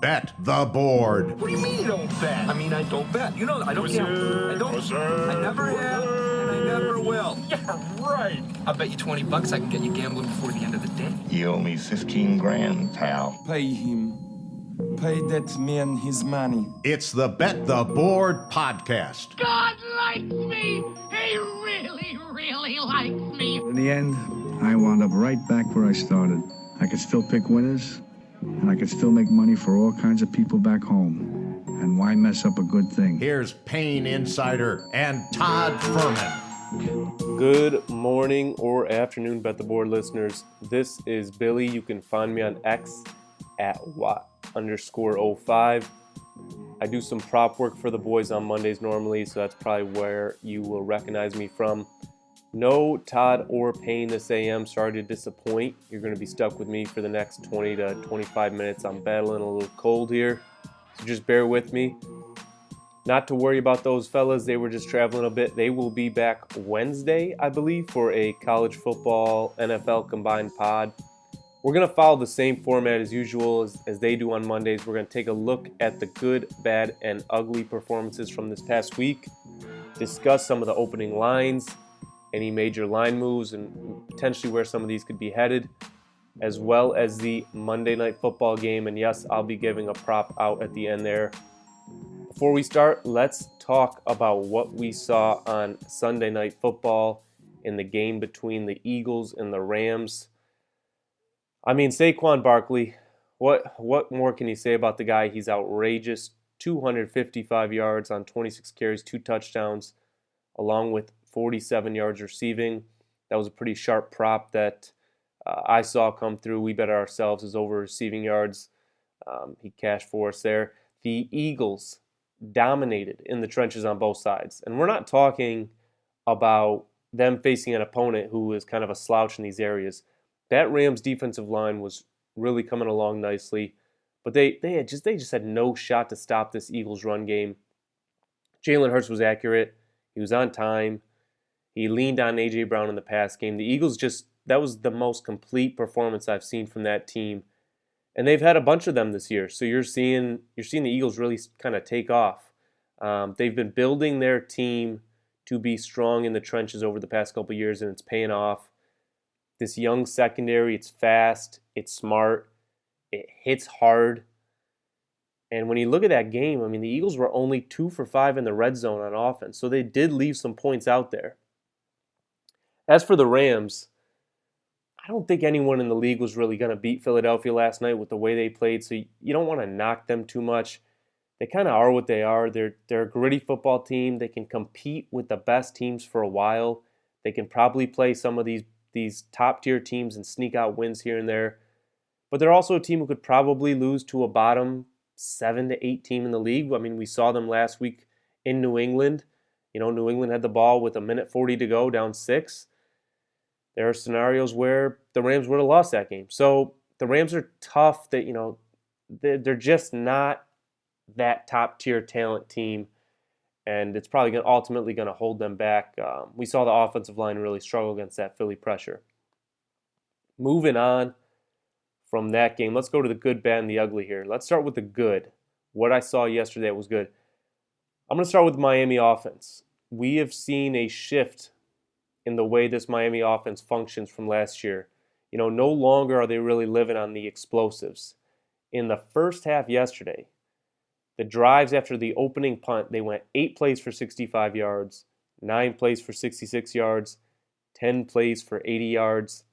Bet the Board. What do you mean you don't bet? I mean, I don't bet. You know, I don't gamble. I don't. I never have, and I never will. Yeah, right. I'll bet you $20 I can get you gambling before the end of the day. You owe me 15 grand, pal. Pay him. Pay that man his money. It's the Bet the Board podcast. God likes me. He really, really likes me. In the end, I wound up right back where I started. I could still pick winners, and I could still make money for all kinds of people back home. And why mess up a good thing? Here's Payne Insider and Todd Furman. Good morning or afternoon, Bet the Board listeners. This is Billy. You can find me on X at @Watt_05. I do some prop work for the boys on Mondays normally, so that's probably where you will recognize me from. No Todd or Payne this AM. Sorry to disappoint. You're going to be stuck with me for the next 20 to 25 minutes. I'm battling a little cold here, so just bear with me. Not to worry about those fellas. They were just traveling a bit. They will be back Wednesday, I believe, for a college football NFL combined pod. We're going to follow the same format as usual as they do on Mondays. We're going to take a look at the good, bad, and ugly performances from this past week, discuss some of the opening lines, any major line moves, and potentially where some of these could be headed, as well as the Monday Night Football game. And yes, I'll be giving a prop out at the end there. Before we start, let's talk about what we saw on Sunday Night Football in the game between the Eagles and the Rams. I mean, Saquon Barkley, what more can you say about the guy? He's outrageous. 255 yards on 26 carries, 2 touchdowns, along with 47 yards receiving. That was a pretty sharp prop that I saw come through. We bet ourselves as over receiving yards. He cashed for us there. The Eagles dominated in the trenches on both sides. And we're not talking about them facing an opponent who is kind of a slouch in these areas. That Rams defensive line was really coming along nicely, but they just had no shot to stop this Eagles run game. Jalen Hurts was accurate. He was on time. He leaned on A.J. Brown in the pass game. The Eagles that was the most complete performance I've seen from that team. And they've had a bunch of them this year. So you're seeing the Eagles really kind of take off. They've been building their team to be strong in the trenches over the past couple of years, and it's paying off. This young secondary, it's fast, it's smart, it hits hard. And when you look at that game, I mean, the Eagles were only 2 for 5 in the red zone on offense, so they did leave some points out there. As for the Rams, I don't think anyone in the league was really going to beat Philadelphia last night with the way they played, so you don't want to knock them too much. They kind of are what they are. They're a gritty football team. They can compete with the best teams for a while. They can probably play some of these top-tier teams and sneak out wins here and there. But they're also a team who could probably lose to a bottom 7 to 8 team in the league. I mean, we saw them last week in New England. You know, New England had the ball with 1:40 to go, down 6. There are scenarios where the Rams would have lost that game. So the Rams are tough. That they're just not that top-tier talent team, and it's probably ultimately going to hold them back. We saw the offensive line really struggle against that Philly pressure. Moving on from that game, let's go to the good, bad, and the ugly here. Let's start with the good. What I saw yesterday was good. I'm going to start with the Miami offense. We have seen a shift in the way this Miami offense functions from last year. You know, no longer are they really living on the explosives. In the first half yesterday, the drives after the opening punt, they went 8 plays for 65 yards, 9 plays for 66 yards, 10 plays for 80 yards.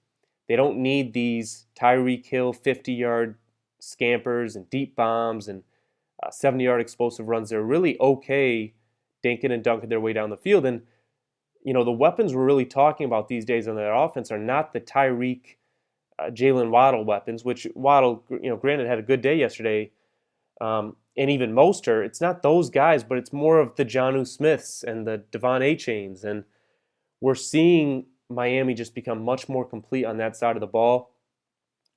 They don't need these Tyreek Hill 50-yard scampers and deep bombs and 70-yard explosive runs. They're really okay dinking and dunking their way down the field. And, you know, the weapons we're really talking about these days on their offense are not the Tyreek, Jalen Waddle weapons, which Waddle, you know, granted had a good day yesterday, and even Mostert. It's not those guys, but it's more of the Jonnu Smiths and the Devon Achains. And we're seeing Miami just become much more complete on that side of the ball.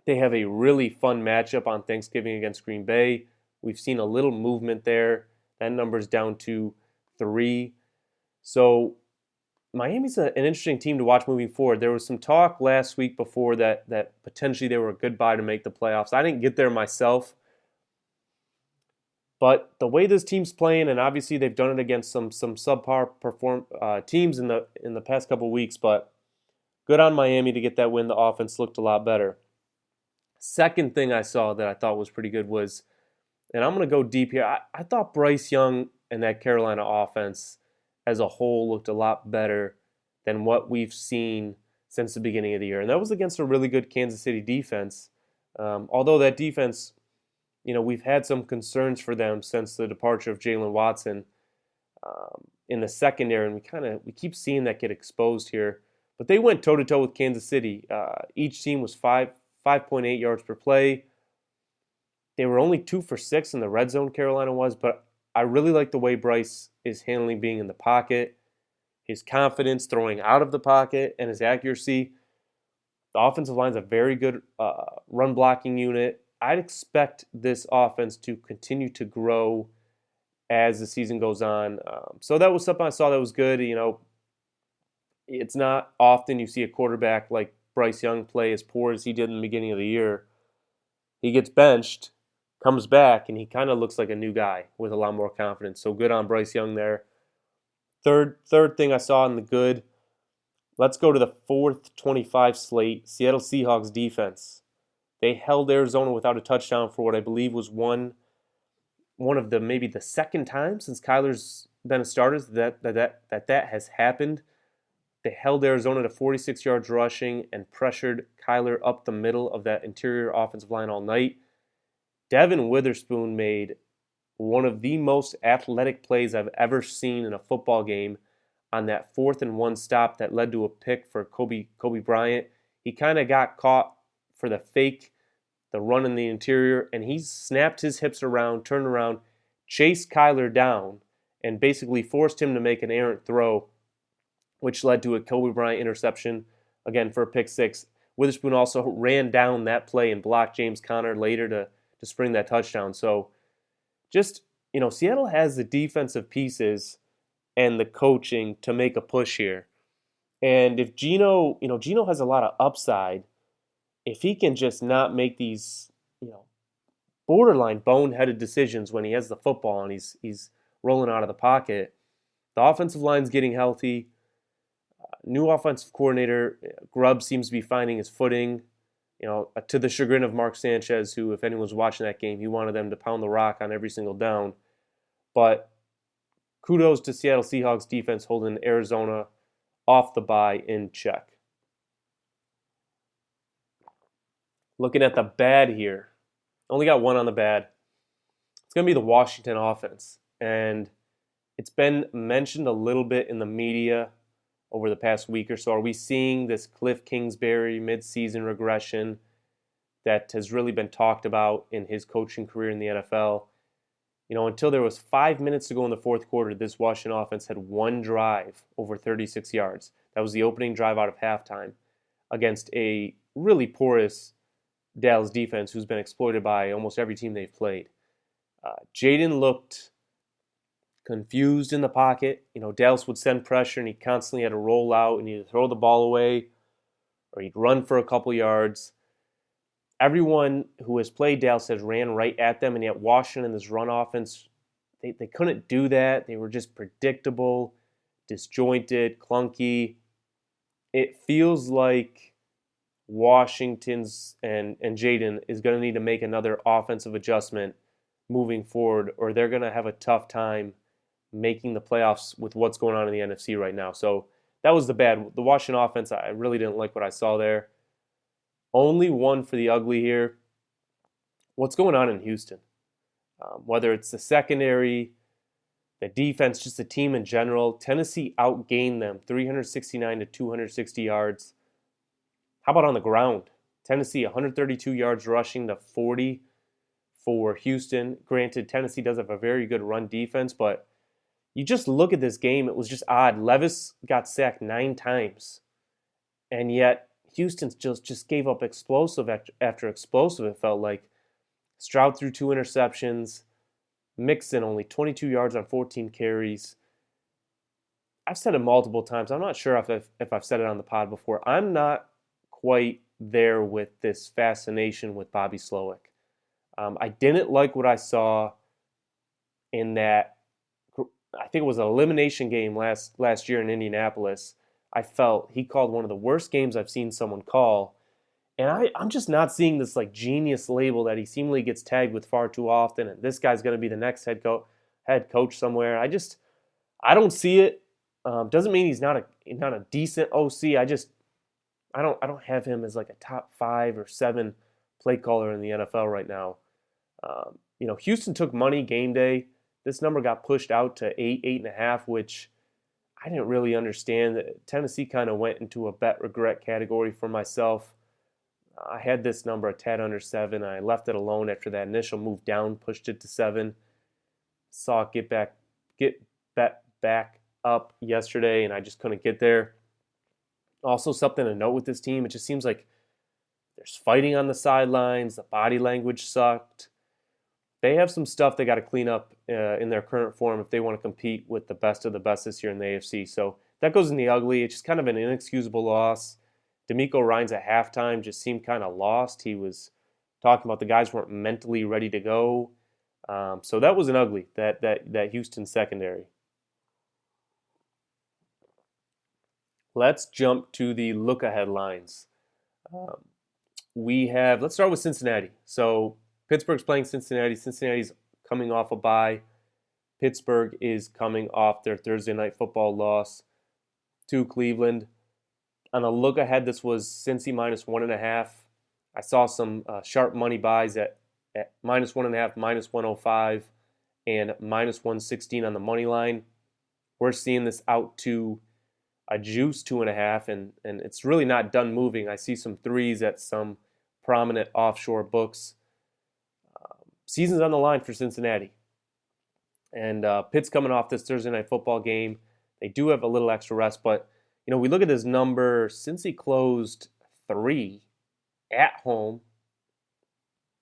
They have a really fun matchup on Thanksgiving against Green Bay. We've seen a little movement there. That number's down to 3. So Miami's an interesting team to watch moving forward. There was some talk last week before that potentially they were a good buy to make the playoffs. I didn't get there myself. But the way this team's playing, and obviously they've done it against some subpar teams in the past couple weeks, but good on Miami to get that win. The offense looked a lot better. Second thing I saw that I thought was pretty good was, and I'm going to go deep here, I thought Bryce Young and that Carolina offense as a whole looked a lot better than what we've seen since the beginning of the year. And that was against a really good Kansas City defense. Although that defense, we've had some concerns for them since the departure of Jalen Watson in the secondary, and we keep seeing that get exposed here. But they went toe-to-toe with Kansas City. Each team was 5.8 yards per play. They were only 2 for 6 in the red zone, Carolina was, but I really like the way Bryce is handling being in the pocket, his confidence throwing out of the pocket, and his accuracy. The offensive line's a very good run-blocking unit. I'd expect this offense to continue to grow as the season goes on. So that was something I saw that was good. It's not often you see a quarterback like Bryce Young play as poor as he did in the beginning of the year. He gets benched, comes back, and he kind of looks like a new guy with a lot more confidence. So good on Bryce Young there. Third thing I saw in the good, let's go to the 4/25 slate, Seattle Seahawks defense. They held Arizona without a touchdown for what I believe was one of maybe the second time since Kyler's been a starter that has happened. They held Arizona to 46 yards rushing and pressured Kyler up the middle of that interior offensive line all night. Devin Witherspoon made one of the most athletic plays I've ever seen in a football game on that 4th and 1 stop that led to a pick for Kobe Bryant. He kind of got caught for the fake, the run in the interior, and he snapped his hips around, turned around, chased Kyler down, and basically forced him to make an errant throw, which led to a Kobe Bryant interception, again for a pick 6. Witherspoon also ran down that play and blocked James Conner later to spring that touchdown. So just, Seattle has the defensive pieces and the coaching to make a push here. And if Geno has a lot of upside, if he can just not make these, borderline boneheaded decisions when he has the football and he's rolling out of the pocket, the offensive line's getting healthy. New offensive coordinator, Grubb, seems to be finding his footing, to the chagrin of Mark Sanchez, who, if anyone was watching that game, he wanted them to pound the rock on every single down. But kudos to Seattle Seahawks defense holding Arizona off the bye in check. Looking at the bad here, only got one on the bad. It's going to be the Washington offense. And it's been mentioned a little bit in the media over the past week or so. Are we seeing this Cliff Kingsbury midseason regression that has really been talked about in his coaching career in the NFL? Until there was 5 minutes to go in the fourth quarter, this Washington offense had one drive over 36 yards. That was the opening drive out of halftime against a really porous Dallas defense who's been exploited by almost every team they've played. Jaden looked confused in the pocket. Dallas would send pressure and he constantly had to roll out and either throw the ball away or he'd run for a couple yards. Everyone who has played Dallas has ran right at them, and yet Washington, this run offense, they couldn't do that. They were just predictable, disjointed, clunky. It feels like Washington's and Jaden is going to need to make another offensive adjustment moving forward, or they're going to have a tough time making the playoffs with what's going on in the NFC right now. So that was the bad. The Washington offense, I really didn't like what I saw there. Only one for the ugly here. What's going on in Houston? Whether it's the secondary, the defense, just the team in general, Tennessee outgained them 369 to 260 yards. How about on the ground? Tennessee 132 yards rushing to 40 for Houston. Granted, Tennessee does have a very good run defense, but you just look at this game, it was just odd. Levis got sacked 9 times, and yet Houston just gave up explosive after explosive, it felt like. Stroud threw 2 interceptions. Mixon only 22 yards on 14 carries. I've said it multiple times. I'm not sure if I've said it on the pod before. I'm not quite there with this fascination with Bobby Slowick. I didn't like what I saw in that, I think it was an elimination game last year in Indianapolis. I felt he called one of the worst games I've seen someone call. And I'm just not seeing this like genius label that he seemingly gets tagged with far too often. And this guy's going to be the next head coach somewhere. I don't see it. Doesn't mean he's not a decent OC. I don't have him as like a top 5 or 7 play caller in the NFL right now. Houston took money game day. This number got pushed out to 8.5, which I didn't really understand. Tennessee kind of went into a bet regret category for myself. I had this number a tad under 7. I left it alone after that initial move down, pushed it to 7. Saw it get back up yesterday, and I just couldn't get there. Also, something to note with this team, it just seems like there's fighting on the sidelines. The body language sucked. They have some stuff they got to clean up in their current form if they want to compete with the best of the best this year in the AFC. So that goes in the ugly. It's just kind of an inexcusable loss. D'Amico Ryans at halftime just seemed kind of lost. He was talking about the guys weren't mentally ready to go. So that was an ugly, that Houston secondary. Let's jump to the look-ahead lines. Let's start with Cincinnati. So Pittsburgh's playing Cincinnati. Cincinnati's coming off a bye. Pittsburgh is coming off their Thursday night football loss to Cleveland. On a look ahead, this was Cincy minus 1.5. I saw some sharp money buys at minus 1.5, minus 105, and minus 116 on the money line. We're seeing this out to a juice 2.5, and it's really not done moving. I see some 3s at some prominent offshore books. Season's on the line for Cincinnati. And Pitt's coming off this Thursday night football game. They do have a little extra rest, but we look at this number. Cincy closed 3 at home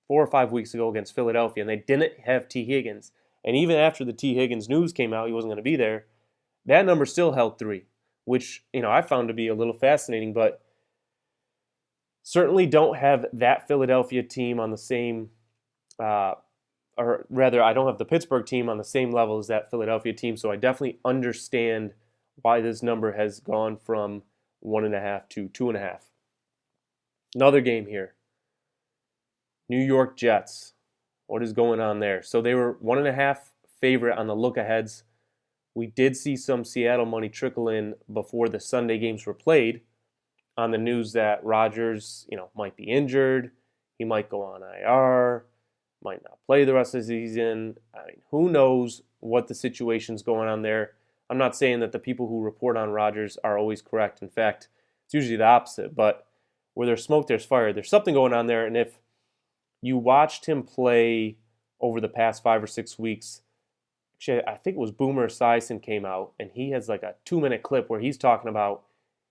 4 or 5 weeks ago against Philadelphia, and they didn't have T. Higgins. And even after the T. Higgins news came out, he wasn't going to be there, that number still held 3, which I found to be a little fascinating, but certainly don't have that Philadelphia team on the same, or rather, I don't have the Pittsburgh team on the same level as that Philadelphia team, so I definitely understand why this number has gone from 1.5 to 2.5. Another game here. New York Jets. What is going on there? So they were 1.5 favorite on the look-aheads. We did see some Seattle money trickle in before the Sunday games were played on the news that Rodgers, might be injured. He might go on IR, might not play the rest of the season. I mean, who knows what the situation's going on there. I'm not saying that the people who report on Rodgers are always correct. In fact, it's usually the opposite. But where there's smoke, there's fire. There's something going on there. And if you watched him play over the past 5 or 6 weeks, actually, I think it was Boomer Esiason came out, and he has like a 2-minute clip where he's talking about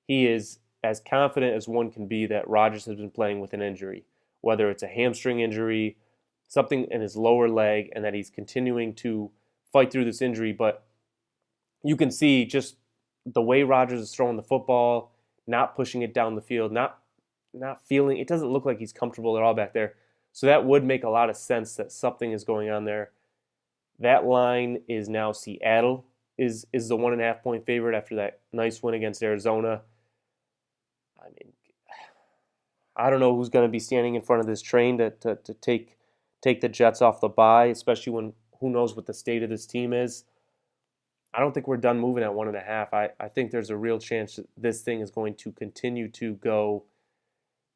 he is as confident as one can be that Rodgers has been playing with an injury, whether it's a hamstring injury, something in his lower leg, and that he's continuing to fight through this injury. But you can see just the way Rodgers is throwing the football, not pushing it down the field, not feeling, it doesn't look like he's comfortable at all back there. So that would make a lot of sense that something is going on there. That line is now Seattle is the 1.5 point favorite after that nice win against Arizona. I mean, I don't know who's going to be standing in front of this train to take the Jets off the bye, especially when who knows what the state of this team is. I don't think we're done moving at 1.5. I think there's a real chance that this thing is going to continue to go,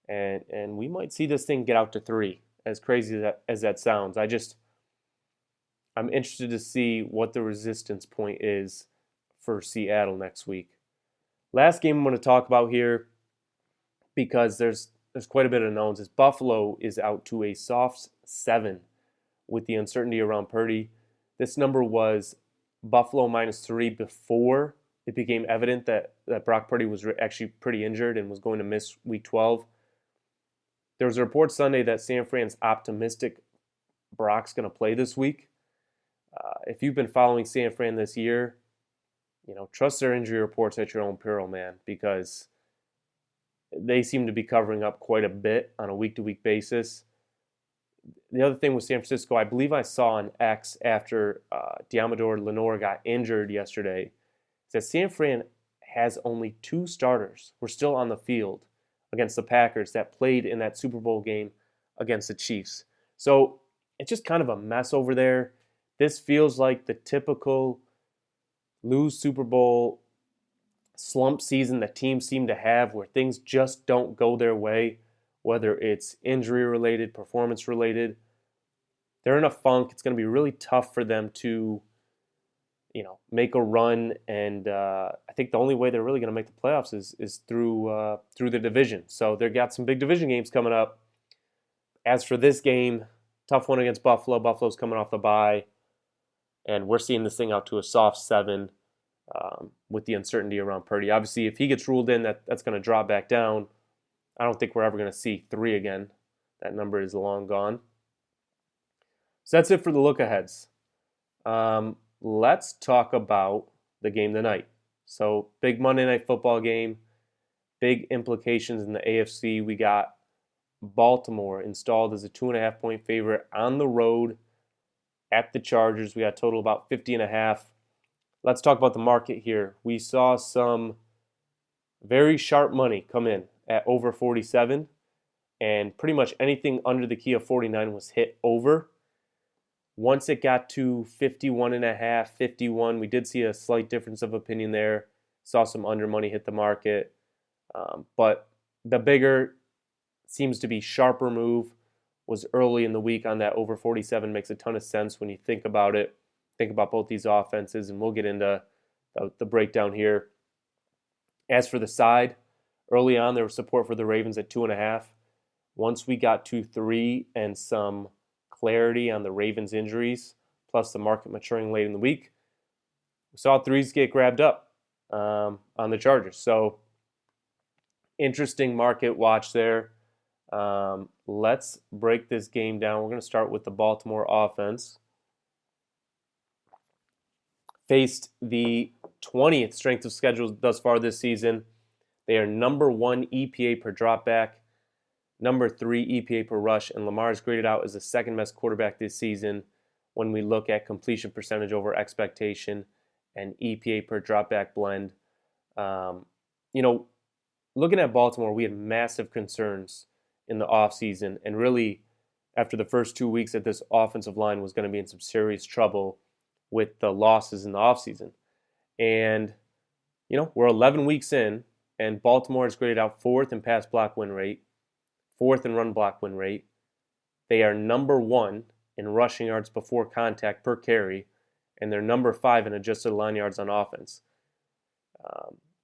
and we might see this thing get out to 3, as crazy as that sounds. I'm interested to see what the resistance point is for Seattle next week. Last game I'm going to talk about here, because there's quite a bit of knowns, is Buffalo is out to a soft 7 with the uncertainty around Purdy. This number was Buffalo -3 before it became evident that Brock Purdy was actually pretty injured and was going to miss Week 12. There was a report Sunday that San Fran's optimistic Brock's going to play this week. If you've been following San Fran this year, trust their injury reports at your own peril, man, because they seem to be covering up quite a bit on a week-to-week basis. the other thing with San Francisco, I believe I saw on X after Diamador Lenore got injured yesterday, is that San Fran has only 2 starters who are still on the field against the Packers that played in that Super Bowl game against the Chiefs. So it's just kind of a mess over there. This feels like the typical lose Super Bowl slump season that teams seem to have, where things just don't go their way, whether it's injury related, performance related. They're in a funk. It's going to be really tough for them to, make a run. And I think the only way they're really going to make the playoffs is through the division. So they've got some big division games coming up. As for this game, tough one against Buffalo. Buffalo's coming off the bye, and we're seeing this thing out to a soft 7 with the uncertainty around Purdy. Obviously, if he gets ruled in, that's going to drop back down. I don't think we're ever going to see 3 again. That number is long gone. So that's it for the look-aheads. Let's talk about the game tonight. So big Monday Night Football game, big implications in the AFC. We got Baltimore installed as a 2.5-point favorite on the road at the Chargers. We got a total about 50.5. Let's talk about the market here. We saw some very sharp money come in at over 47, and pretty much anything under the key of 49 was hit over. Once it got to 51.5, 51, we did see a slight difference of opinion there. Saw some under money hit the market. But the bigger, seems to be sharper move was early in the week on that over 47. Makes a ton of sense when you think about it. Think about both these offenses, and we'll get into the breakdown here. As for the side, early on there was support for the Ravens at 2.5. Once we got to 3 and some clarity on the Ravens' injuries, plus the market maturing late in the week, we saw 3s get grabbed up on the Chargers. So interesting market watch there. Let's break this game down. We're going to start with the Baltimore offense. Faced the 20th strength of schedule thus far this season. They are number 1 EPA per dropback, number 3 EPA per rush, and Lamar is graded out as the second best quarterback this season when we look at completion percentage over expectation and EPA per dropback blend. Looking at Baltimore, we had massive concerns in the offseason, and really after the first 2 weeks that this offensive line was going to be in some serious trouble with the losses in the offseason. And, we're 11 weeks in, and Baltimore is graded out 4th in pass block win rate, 4th in run block win rate. They are number 1 in rushing yards before contact per carry, and they're number 5 in adjusted line yards on offense.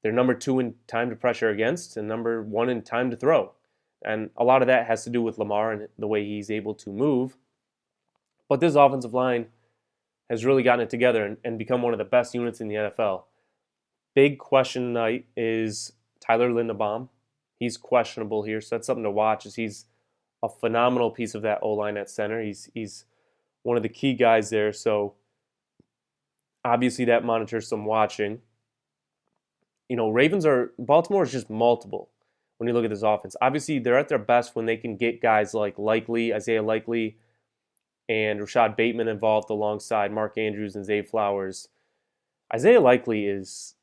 They're number 2 in time to pressure against and number 1 in time to throw. And a lot of that has to do with Lamar and the way he's able to move. But this offensive line has really gotten it together and become one of the best units in the NFL. Big question tonight is Tyler Linderbaum. He's questionable here, so that's something to watch, as he's a phenomenal piece of that O-line at center. He's one of the key guys there, so obviously that monitors some watching. Baltimore is just multiple when you look at this offense. Obviously, they're at their best when they can get guys like Isaiah Likely, and Rashad Bateman involved alongside Mark Andrews and Zay Flowers. Isaiah Likely is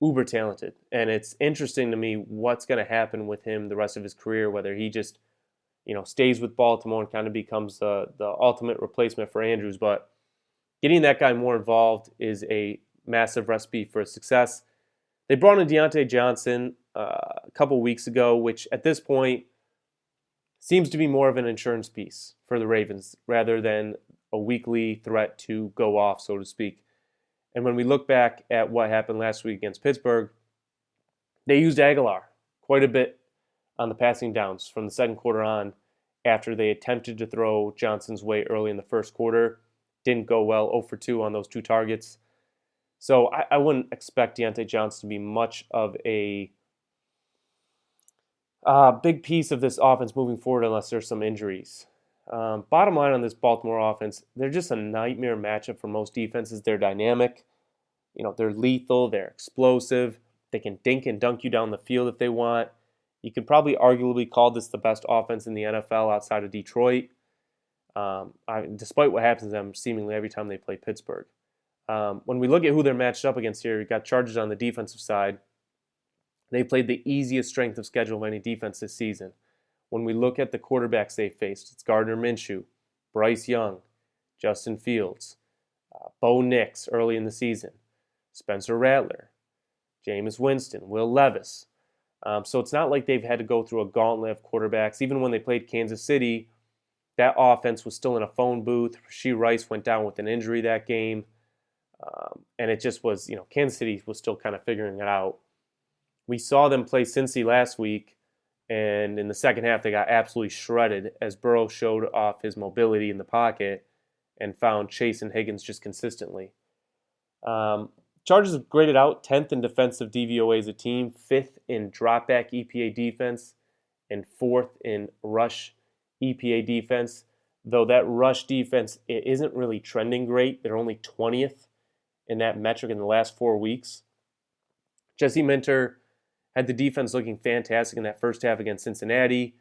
uber talented, and it's interesting to me what's going to happen with him the rest of his career, whether he just stays with Baltimore and kind of becomes the ultimate replacement for Andrews. But getting that guy more involved is a massive recipe for success. They brought in Deontay Johnson a couple weeks ago, which at this point seems to be more of an insurance piece for the Ravens rather than a weekly threat to go off, so to speak. And when we look back at what happened last week against Pittsburgh, they used Aguilar quite a bit on the passing downs from the second quarter on after they attempted to throw Johnson's way early in the first quarter. Didn't go well, 0 for 2 on those 2 targets. So I wouldn't expect Deontay Johnson to be much of a big piece of this offense moving forward unless there's some injuries. Bottom line on this Baltimore offense, they're just a nightmare matchup for most defenses. They're dynamic. They're lethal. They're explosive. They can dink and dunk you down the field if they want. You could probably arguably call this the best offense in the NFL outside of Detroit. despite what happens to them seemingly every time they play Pittsburgh. When we look at who they're matched up against here, you've got Chargers on the defensive side. They played the easiest strength of schedule of any defense this season. When we look at the quarterbacks they faced, it's Gardner Minshew, Bryce Young, Justin Fields, Bo Nix early in the season, Spencer Rattler, Jameis Winston, Will Levis. So it's not like they've had to go through a gauntlet of quarterbacks. Even when they played Kansas City, that offense was still in a phone booth. Rashee Rice went down with an injury that game. And it just was, Kansas City was still kind of figuring it out. We saw them play Cincy last week, and in the second half, they got absolutely shredded as Burrow showed off his mobility in the pocket and found Chase and Higgins just consistently. Chargers graded out 10th in defensive DVOA as a team, 5th in dropback EPA defense, and 4th in rush EPA defense. Though that rush defense it isn't really trending great. They're only 20th in that metric in the last 4 weeks. Jesse Minter had the defense looking fantastic in that first half against Cincinnati.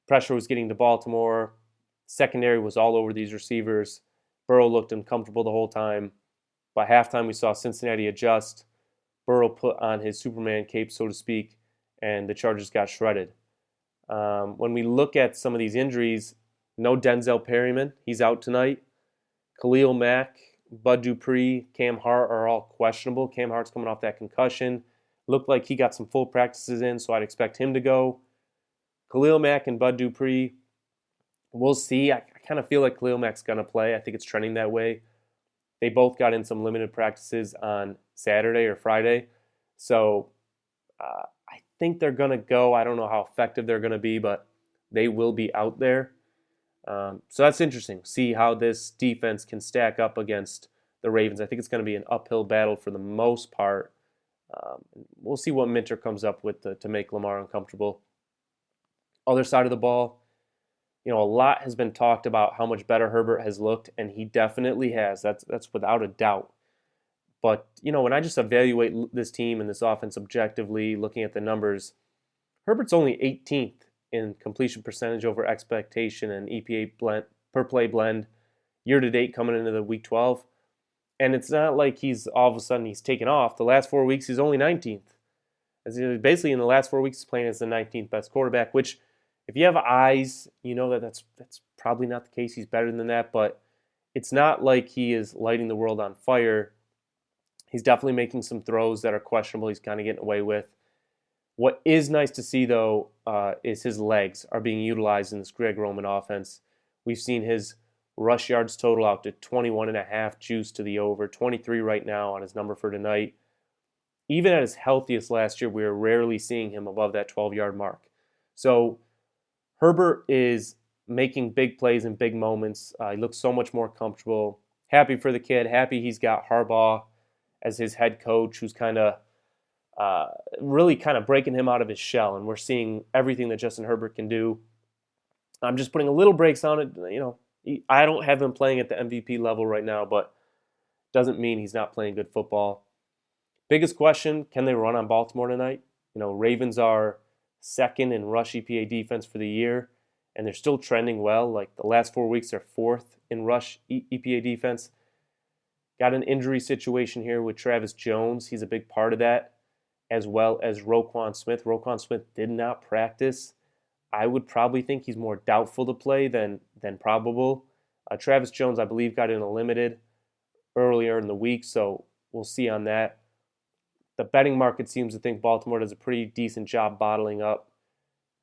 Pressure was getting to Baltimore. Secondary was all over these receivers. Burrow looked uncomfortable the whole time. By halftime, we saw Cincinnati adjust. Burrow put on his Superman cape, so to speak, and the Chargers got shredded. When we look at some of these injuries, no Denzel Perryman. He's out tonight. Khalil Mack, Bud Dupree, Cam Hart are all questionable. Cam Hart's coming off that concussion. Looked like he got some full practices in, so I'd expect him to go. Khalil Mack and Bud Dupree, we'll see. I kind of feel like Khalil Mack's going to play. I think it's trending that way. They both got in some limited practices on Saturday or Friday. So I think they're going to go. I don't know how effective they're going to be, but they will be out there. So that's interesting. See how this defense can stack up against the Ravens. I think it's going to be an uphill battle for the most part. We'll see what Minter comes up with to make Lamar uncomfortable. Other side of the ball, a lot has been talked about how much better Herbert has looked, and he definitely has. That's without a doubt. But, when I just evaluate this team and this offense objectively, looking at the numbers, Herbert's only 18th in completion percentage over expectation and EPA blend, per play blend year-to-date coming into the Week 12. And it's not like he's all of a sudden he's taken off. The last 4 weeks, he's only 19th. Basically, in the last 4 weeks, he's playing as the 19th best quarterback, which if you have eyes, you know that's probably not the case. He's better than that, but it's not like he is lighting the world on fire. He's definitely making some throws that are questionable. He's kind of getting away with. What is nice to see, though, is his legs are being utilized in this Greg Roman offense. We've seen his rush yards total out to 21.5, juice to the over, 23 right now on his number for tonight. Even at his healthiest last year, we were rarely seeing him above that 12-yard mark. So Herbert is making big plays in big moments. He looks so much more comfortable. Happy for the kid. Happy he's got Harbaugh as his head coach, who's kind of really kind of breaking him out of his shell. And we're seeing everything that Justin Herbert can do. I'm just putting a little brakes on it. I don't have him playing at the MVP level right now, but doesn't mean he's not playing good football. Biggest question, can they run on Baltimore tonight? Ravens are second in rush EPA defense for the year, and they're still trending well. Like the last 4 weeks, they're fourth in rush EPA defense. Got an injury situation here with Travis Jones. He's a big part of that, as well as Roquan Smith. Roquan Smith did not practice. I would probably think he's more doubtful to play than probable. Travis Jones, I believe, got in a limited earlier in the week, so we'll see on that. The betting market seems to think Baltimore does a pretty decent job bottling up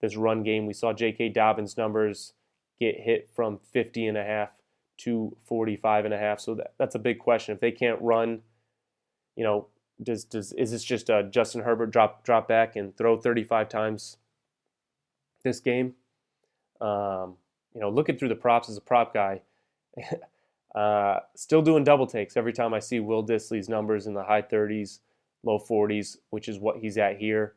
this run game. We saw J.K. Dobbins' numbers get hit from 50.5 to 45.5, so that's a big question. If they can't run, is this just a Justin Herbert drop back and throw 35 times this game? Looking through the props as a prop guy, still doing double takes every time I see Will Dissly's numbers in the high 30s, low 40s, which is what he's at here.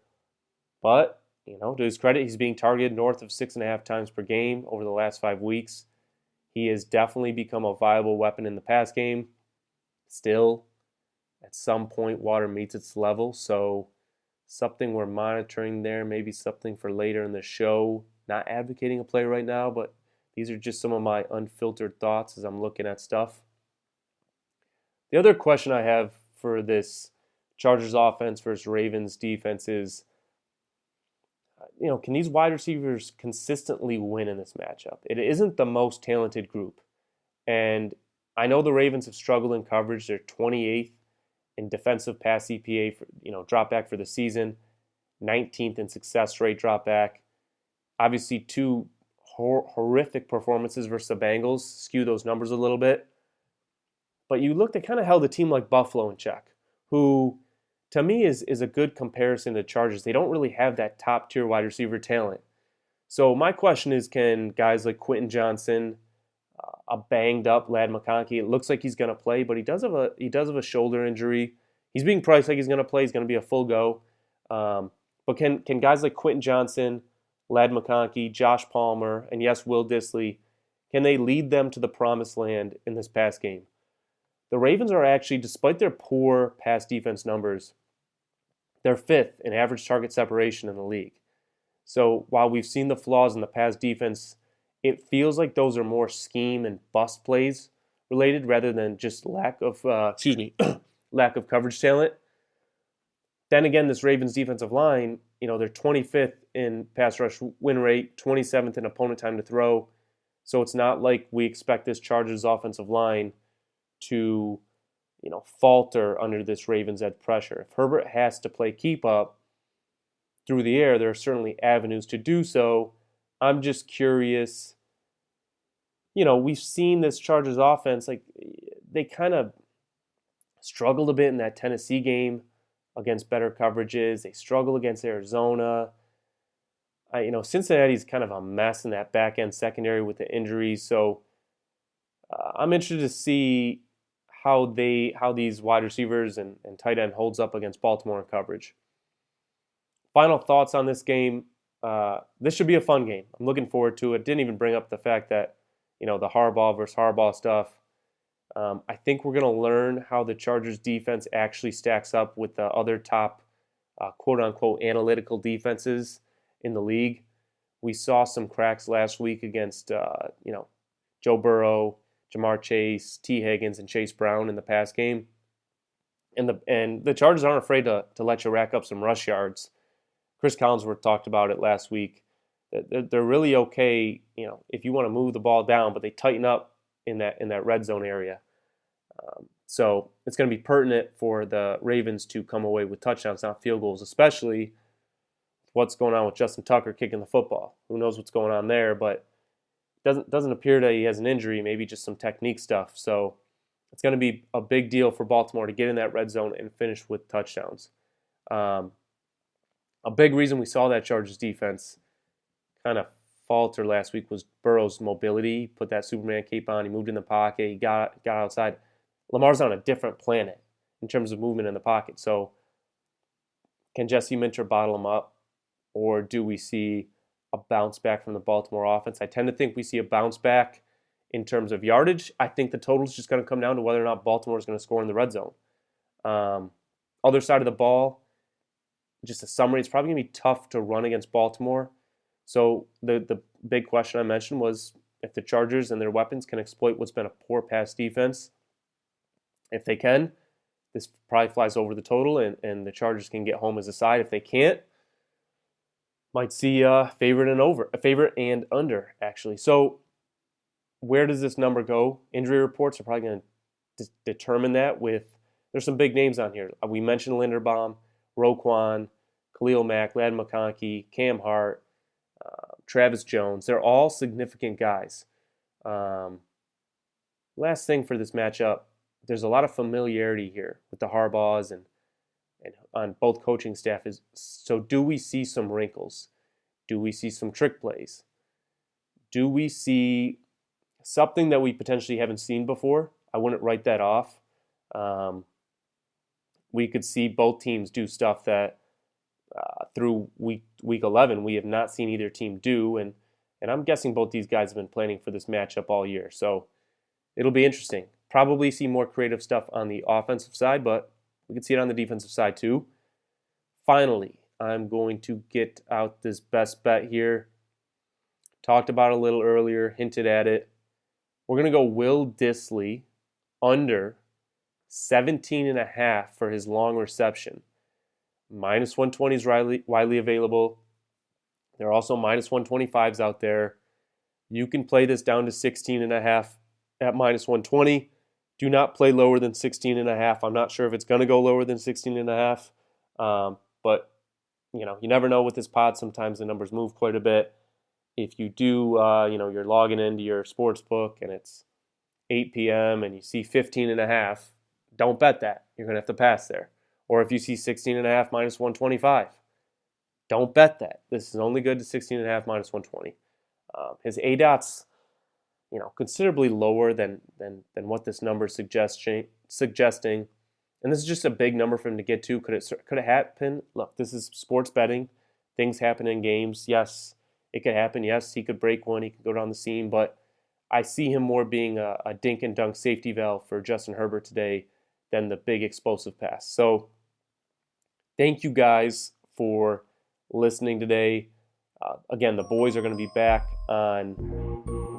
But, to his credit, he's being targeted north of 6.5 times per game over the last 5 weeks. He has definitely become a viable weapon in the pass game. Still, at some point, water meets its level, so something we're monitoring there, maybe something for later in the show. Not advocating a play right now, but These are just some of my unfiltered thoughts as I'm looking at stuff. The other question I have for this Chargers offense versus Ravens defense is, can these wide receivers consistently win in this matchup? It isn't the most talented group. And I know the Ravens have struggled in coverage. They're 28th in defensive pass EPA for, drop back for the season, 19th in success rate drop back. Obviously, two horrific performances versus the Bengals skew those numbers a little bit. But you look, they kind of held a team like Buffalo in check, who to me is a good comparison to Chargers. They don't really have that top tier wide receiver talent. So my question is, can guys like Quentin Johnson, a banged up Ladd McConkey, it looks like he's going to play, but he does have a shoulder injury. He's being priced like he's going to play. He's going to be a full go. But can guys like Quentin Johnson, Ladd McConkey, Josh Palmer, and yes, Will Dissly, can they lead them to the promised land in this pass game? The Ravens are actually, despite their poor pass defense numbers, they're 5th in average target separation in the league. So while we've seen the flaws in the pass defense, it feels like those are more scheme and bust plays related rather than just lack of lack of coverage talent. Then again, this Ravens defensive line, they're 25th in pass rush win rate, 27th in opponent time to throw. So it's not like we expect this Chargers offensive line to, falter under this Ravens edge pressure. If Herbert has to play keep up through the air, there are certainly avenues to do so. I'm just curious. We've seen this Chargers offense, they kind of struggled a bit in that Tennessee game against better coverages. They struggle against Arizona. Cincinnati's kind of a mess in that back end secondary with the injuries. So I'm interested to see how these wide receivers and tight end holds up against Baltimore in coverage. Final thoughts on this game. This should be a fun game. I'm looking forward to it. Didn't even bring up the fact that, the Harbaugh versus Harbaugh stuff. I think we're going to learn how the Chargers defense actually stacks up with the other top quote-unquote analytical defenses in the league. We saw some cracks last week against, Joe Burrow, Jamar Chase, T. Higgins, and Chase Brown in the pass game. And the Chargers aren't afraid to let you rack up some rush yards. Chris Collinsworth talked about it last week. They're really okay, if you want to move the ball down, but they tighten up in that red zone area. So it's going to be pertinent for the Ravens to come away with touchdowns, not field goals, especially what's going on with Justin Tucker kicking the football. Who knows what's going on there, but doesn't appear that he has an injury, maybe just some technique stuff. So it's going to be a big deal for Baltimore to get in that red zone and finish with touchdowns. A big reason we saw that Chargers defense kind of falter last week was Burrow's mobility. He put that Superman cape on, he moved in the pocket, he got outside. Lamar's on a different planet in terms of movement in the pocket. So can Jesse Minter bottle him up, or do we see a bounce back from the Baltimore offense? I tend to think we see a bounce back in terms of yardage. I think the total is just going to come down to whether or not Baltimore is going to score in the red zone. Other side of the ball, just a summary, it's probably going to be tough to run against Baltimore. So the big question I mentioned was if the Chargers and their weapons can exploit what's been a poor pass defense. If they can, this probably flies over the total, and the Chargers can get home as a side. If they can't, might see a favorite and under, actually. So where does this number go? Injury reports are probably going to determine that. There's some big names on here. We mentioned Linderbaum, Roquan, Khalil Mack, Ladd McConkey, Cam Hart, Travis Jones. They're all significant guys. Last thing for this matchup, there's a lot of familiarity here with the Harbaughs and on both coaching staff. So do we see some wrinkles? Do we see some trick plays? Do we see something that we potentially haven't seen before? I wouldn't write that off. We could see both teams do stuff that through week 11 we have not seen either team do, and I'm guessing both these guys have been planning for this matchup all year. So it'll be interesting. Probably see more creative stuff on the offensive side, but we can see it on the defensive side too. Finally, I'm going to get out this best bet here. Talked about it a little earlier, hinted at it. We're going to go Will Dissly under 17.5 for his long reception. Minus 120 is widely available. There are also minus 125s out there. You can play this down to 16.5 at minus 120. Do not play lower than 16.5. I'm not sure if it's going to go lower than 16.5. But, you never know with this pod. Sometimes the numbers move quite a bit. If you do, you're logging into your sports book and it's 8 p.m. and you see 15.5, don't bet that. You're going to have to pass there. Or if you see 16.5 minus 125, don't bet that. This is only good to 16.5 minus 120. His ADOT's, considerably lower than what this number is suggesting. And this is just a big number for him to get to. Could it happen? Look, this is sports betting. Things happen in games. Yes, it could happen. Yes, he could break one. He could go down the seam. But I see him more being a dink and dunk safety valve for Justin Herbert today than the big explosive pass. So thank you guys for listening today. Again, the boys are going to be back on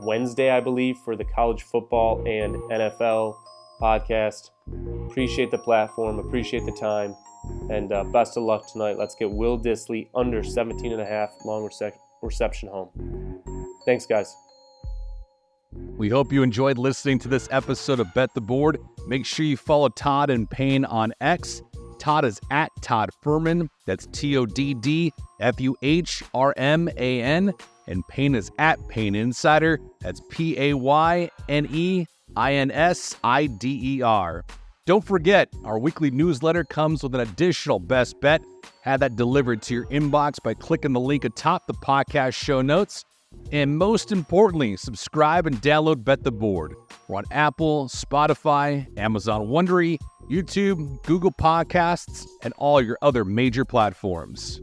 Wednesday, I believe, for the college football and NFL podcast. Appreciate the platform, appreciate the time, and best of luck tonight. Let's get Will Dissly under 17.5 long reception home. Thanks, guys. We hope you enjoyed listening to this episode of Bet the Board. Make sure you follow Todd and Payne on X. Todd is at Todd Furman. That's TODDFUHRMAN. And Payne is at Payne Insider. That's PAYNEINSIDER. Don't forget, our weekly newsletter comes with an additional best bet. Have that delivered to your inbox by clicking the link atop the podcast show notes. And most importantly, subscribe and download Bet the Board. We're on Apple, Spotify, Amazon Wondery, YouTube, Google Podcasts, and all your other major platforms.